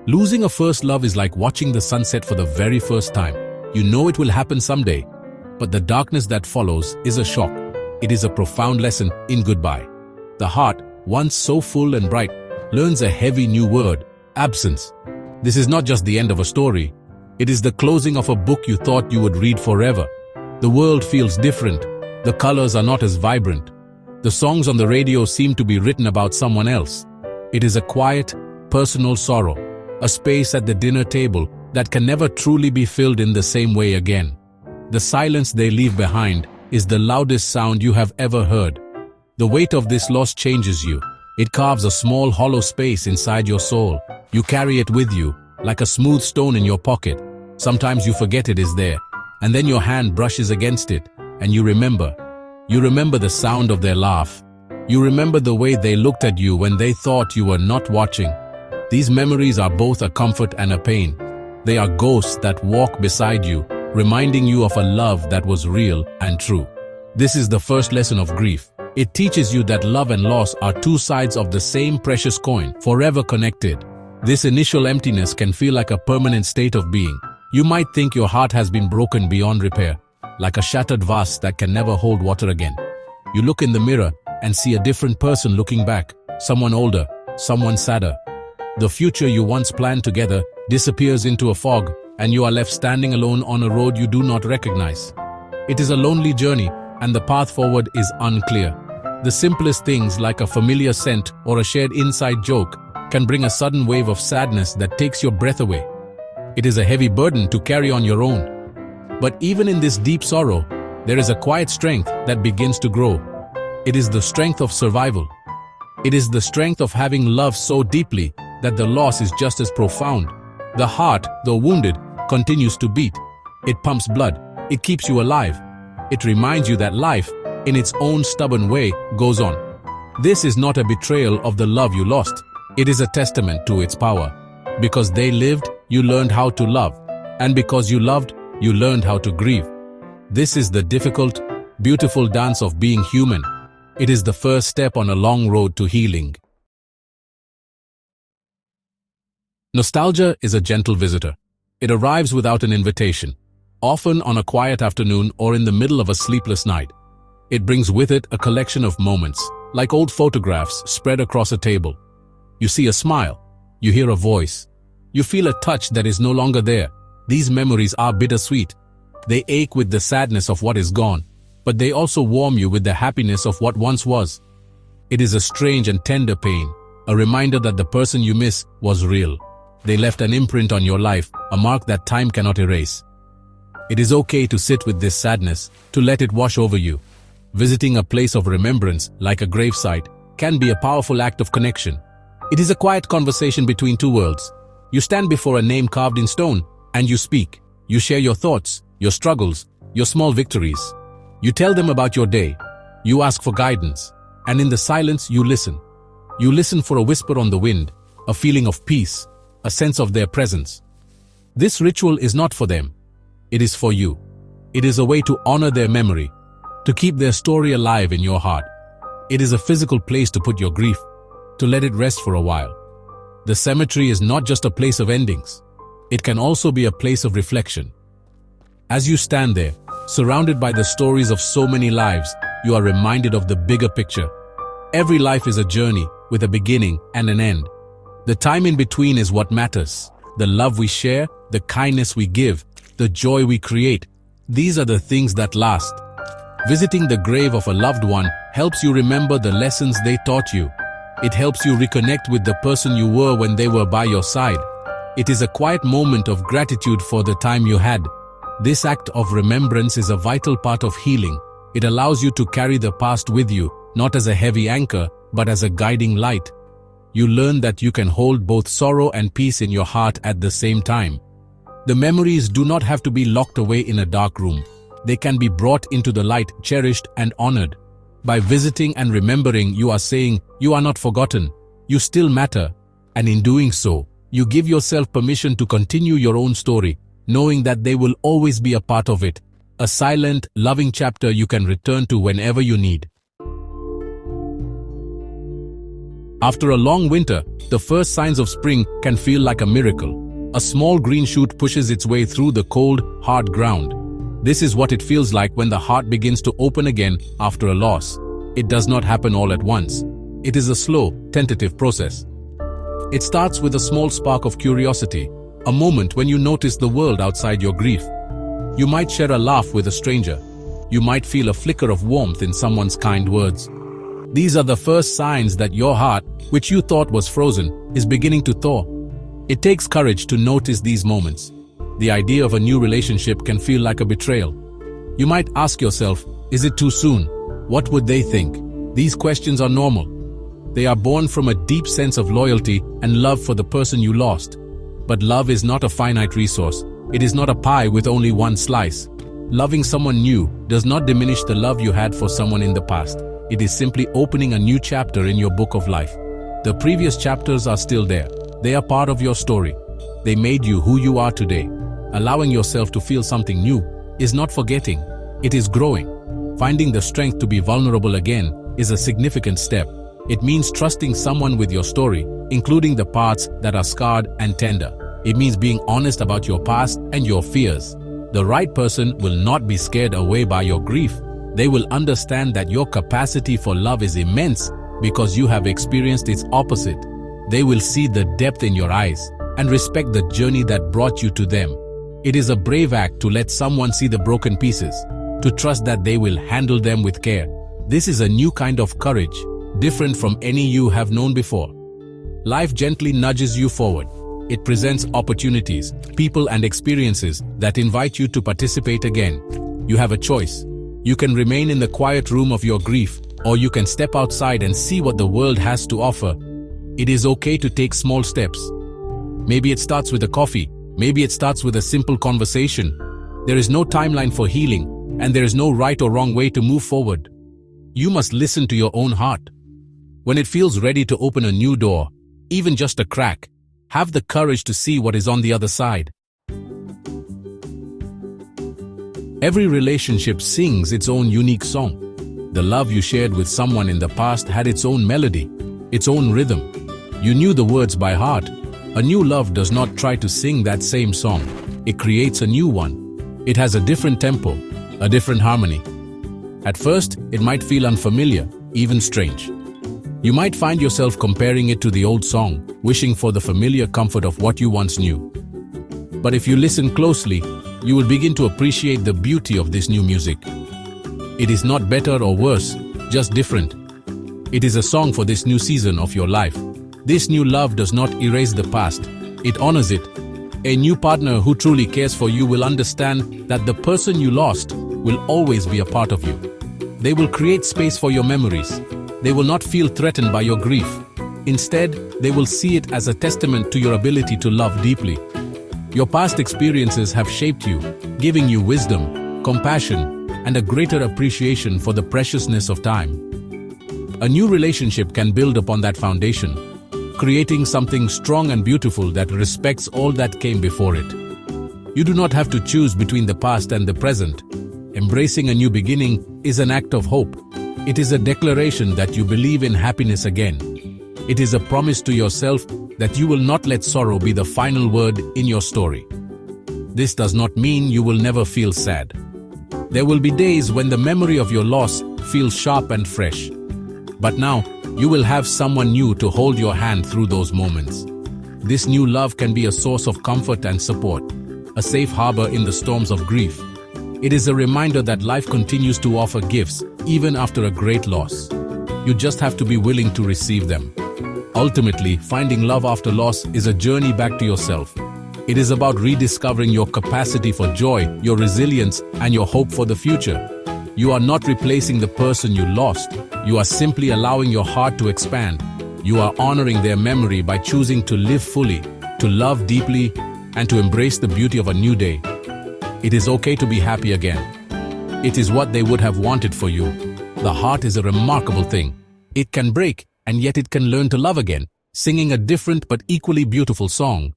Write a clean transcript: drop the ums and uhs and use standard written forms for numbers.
Losing a first love is like watching the sunset for the very first time. You know it will happen someday, but the darkness that follows is a shock. It is a profound lesson in goodbye. The heart, once so full and bright, learns a heavy new word, absence. This is not just the end of a story. It is the closing of a book you thought you would read forever. The world feels different. The colors are not as vibrant. The songs on the radio seem to be written about someone else. It is a quiet, personal sorrow, a space at the dinner table that can never truly be filled in the same way again. The silence they leave behind is the loudest sound you have ever heard. The weight of this loss changes you. It carves a small hollow space inside your soul. You carry it with you, like a smooth stone in your pocket. Sometimes you forget it is there, and then your hand brushes against it, and you remember. You remember the sound of their laugh. You remember the way they looked at you when they thought you were not watching. These memories are both a comfort and a pain. They are ghosts that walk beside you, reminding you of a love that was real and true. This is the first lesson of grief. It teaches you that love and loss are two sides of the same precious coin, forever connected. This initial emptiness can feel like a permanent state of being. You might think your heart has been broken beyond repair, like a shattered vase that can never hold water again. You look in the mirror and see a different person looking back, someone older, someone sadder. The future you once planned together disappears into a fog, and you are left standing alone on a road you do not recognize. It is a lonely journey, and the path forward is unclear. The simplest things, like a familiar scent or a shared inside joke, can bring a sudden wave of sadness that takes your breath away. It is a heavy burden to carry on your own. But even in this deep sorrow, there is a quiet strength that begins to grow. It is the strength of survival. It is the strength of having loved so deeply that the loss is just as profound. The heart, though wounded, continues to beat. It pumps blood. It keeps you alive. It reminds you that life, in its own stubborn way, goes on. This is not a betrayal of the love you lost. It is a testament to its power. Because they lived, you learned how to love. And because you loved, you learned how to grieve. This is the difficult, beautiful dance of being human. It is the first step on a long road to healing. Nostalgia is a gentle visitor. It arrives without an invitation, often on a quiet afternoon or in the middle of a sleepless night. It brings with it a collection of moments, like old photographs spread across a table. You see a smile, you hear a voice, you feel a touch that is no longer there. These memories are bittersweet. They ache with the sadness of what is gone, but they also warm you with the happiness of what once was. It is a strange and tender pain, a reminder that the person you miss was real. They left an imprint on your life, a mark that time cannot erase. It is okay to sit with this sadness, to let it wash over you. Visiting a place of remembrance, like a gravesite, can be a powerful act of connection. It is a quiet conversation between two worlds. You stand before a name carved in stone, and you speak. You share your thoughts, your struggles, your small victories. You tell them about your day. You ask for guidance. And in the silence, you listen. You listen for a whisper on the wind, a feeling of peace, a sense of their presence. This ritual is not for them. It is for you. It is a way to honor their memory, to keep their story alive in your heart. It is a physical place to put your grief, to let it rest for a while. The cemetery is not just a place of endings. It can also be a place of reflection. As you stand there, surrounded by the stories of so many lives, you are reminded of the bigger picture. Every life is a journey with a beginning and an end. The time in between is what matters. The love we share, the kindness we give, the joy we create. These are the things that last. Visiting the grave of a loved one helps you remember the lessons they taught you. It helps you reconnect with the person you were when they were by your side. It is a quiet moment of gratitude for the time you had. This act of remembrance is a vital part of healing. It allows you to carry the past with you, not as a heavy anchor, but as a guiding light. You learn that you can hold both sorrow and peace in your heart at the same time. The memories do not have to be locked away in a dark room. They can be brought into the light, cherished and honored. By visiting and remembering, you are saying, you are not forgotten, you still matter. And in doing so, you give yourself permission to continue your own story, knowing that they will always be a part of it. A silent, loving chapter you can return to whenever you need. After a long winter, the first signs of spring can feel like a miracle. A small green shoot pushes its way through the cold, hard ground. This is what it feels like when the heart begins to open again after a loss. It does not happen all at once. It is a slow, tentative process. It starts with a small spark of curiosity, a moment when you notice the world outside your grief. You might share a laugh with a stranger. You might feel a flicker of warmth in someone's kind words. These are the first signs that your heart, which you thought was frozen, is beginning to thaw. It takes courage to notice these moments. The idea of a new relationship can feel like a betrayal. You might ask yourself, is it too soon? What would they think? These questions are normal. They are born from a deep sense of loyalty and love for the person you lost. But love is not a finite resource. It is not a pie with only one slice. Loving someone new does not diminish the love you had for someone in the past. It is simply opening a new chapter in your book of life. The previous chapters are still there. They are part of your story. They made you who you are today. Allowing yourself to feel something new is not forgetting. It is growing. Finding the strength to be vulnerable again is a significant step. It means trusting someone with your story, including the parts that are scarred and tender. It means being honest about your past and your fears. The right person will not be scared away by your grief. They will understand that your capacity for love is immense because you have experienced its opposite. They will see the depth in your eyes and respect the journey that brought you to them. It is a brave act to let someone see the broken pieces, to trust that they will handle them with care. This is a new kind of courage, different from any you have known before. Life gently nudges you forward. It presents opportunities, people and experiences that invite you to participate again. You have a choice. You can remain in the quiet room of your grief, or you can step outside and see what the world has to offer. It is okay to take small steps. Maybe it starts with a coffee. Maybe it starts with a simple conversation. There is no timeline for healing, and there is no right or wrong way to move forward. You must listen to your own heart. When it feels ready to open a new door, even just a crack, have the courage to see what is on the other side. Every relationship sings its own unique song. The love you shared with someone in the past had its own melody, its own rhythm. You knew the words by heart. A new love does not try to sing that same song. It creates a new one. It has a different tempo, a different harmony. At first, it might feel unfamiliar, even strange. You might find yourself comparing it to the old song, wishing for the familiar comfort of what you once knew. But if you listen closely, you will begin to appreciate the beauty of this new music. It is not better or worse, just different. It is a song for this new season of your life. This new love does not erase the past, it honors it. A new partner who truly cares for you will understand that the person you lost will always be a part of you. They will create space for your memories. They will not feel threatened by your grief. Instead, they will see it as a testament to your ability to love deeply. Your past experiences have shaped you, giving you wisdom, compassion, and a greater appreciation for the preciousness of time. A new relationship can build upon that foundation, creating something strong and beautiful that respects all that came before it. You do not have to choose between the past and the present. Embracing a new beginning is an act of hope. It is a declaration that you believe in happiness again. It is a promise to yourself that you will not let sorrow be the final word in your story. This does not mean you will never feel sad. There will be days when the memory of your loss feels sharp and fresh. But now, you will have someone new to hold your hand through those moments. This new love can be a source of comfort and support, a safe harbor in the storms of grief. It is a reminder that life continues to offer gifts, even after a great loss. You just have to be willing to receive them. Ultimately, finding love after loss is a journey back to yourself. It is about rediscovering your capacity for joy, your resilience, and your hope for the future. You are not replacing the person you lost. You are simply allowing your heart to expand. You are honoring their memory by choosing to live fully, to love deeply, and to embrace the beauty of a new day. It is okay to be happy again. It is what they would have wanted for you. The heart is a remarkable thing. It can break, and yet it can learn to love again, singing a different but equally beautiful song.